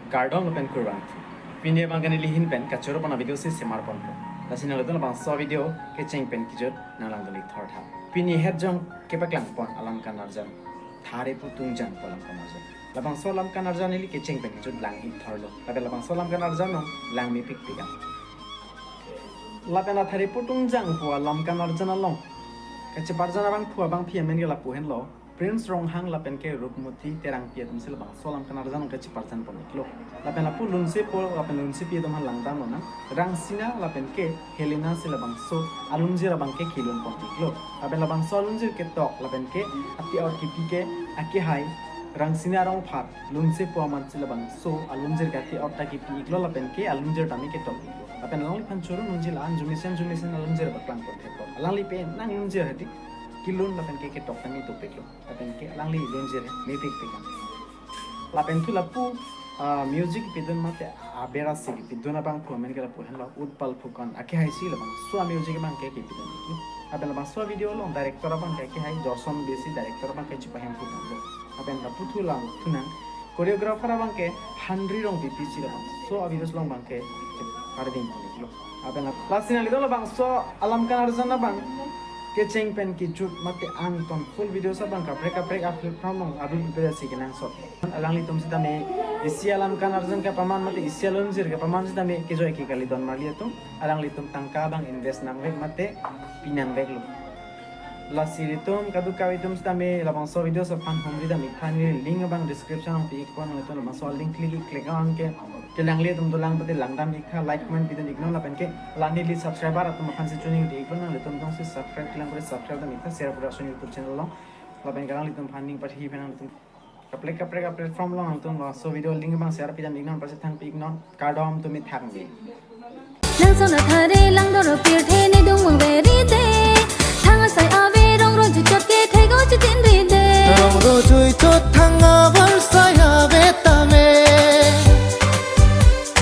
Gardong lapen kurang. Pini bang kani lihin pen kachoro pana video si semar pon. Lasin lalu bang so video keceng pen kijot nalang doli third ha. Pini head jong kepaklang pon alam kanarjan. Tharepo Tungjang polam kanarjan. Labang so lam kanarjan ili keceng pen kijot lang hi third lo. Lapen labang so lam kanarjan no lang mi pik pikan. Lapen Tharepo Tungjang po alam kanarjan along. Kaceparjan abang pu abang piamen gela puhen lo. Prince Ronghang lapen ke Rupmoti Terangpi tum sil bang solam kanarjan kaceparjan pon lo. Lapen lapu lunse po lapen lunse pi dom lang tam na. Rang sina lapen ke Helena sil bang so alunjir abang ke kilun pon lo. Lapen labang so alunjir ke tok lapen ke ati or kipi ke aki hai rang sina rong phat lunse po aman sil bang so alunjir ke ati or ta kipi lo lapen ke alunjir tami ke tok lo. Lapen lang lipan churu nunjil an jumisen alunjir baklang pon theko. Lang lipen nang lunjir hati kilun lapen ke tok tami to peklo. Lapen ke lang li lunjir me pek pekan. Lapen tu lapu music pidun mate abera sigi pidun abang pu men kala pu hen la utpal phukan akhe hai si labang so music bang ke pidun ki aben labang so video lo director abang ke hai jorson besi director abang ke chipa hem phukan lo aben la puthu lang tunan choreographer abang ke 100 rong bipi si labang so abidos long bang ke parding lo aben la klasina lido labang so alam kanarjan abang keceng pen ki juk mate ang ton full video sa bang kapre upload from abul beda sigenang so alang li tum sita me isialam kanarjan ka paman mate isialon jir ka paman sita me ke joy ki kali don marlia tum alang li tum tangka bang invest nang vek mate pinang vek lo la siritum kadu kawi tum sita me labang so video sa fan home da mi khani link bang description ang pi kon le ton so link click ang ke lang li tum dolang pate langdam ikha like comment bidon ignore la pen ke lani li subscriber atum khan se tuning di ikon le tum dong se subscribe lang kore subscribe da mikha share kora so youtube channel lo la pen galang li tum funding pathi pen tum kapre platform lo tum so video link bang share pi dam ignore pase thang pi ignore cardom tumi thang bi lang so na thare lang do ro pir the ne dong wang ve ri te thang sai ave rong ro chu chot ke thai go chu tin ri te rong ro chui chot thang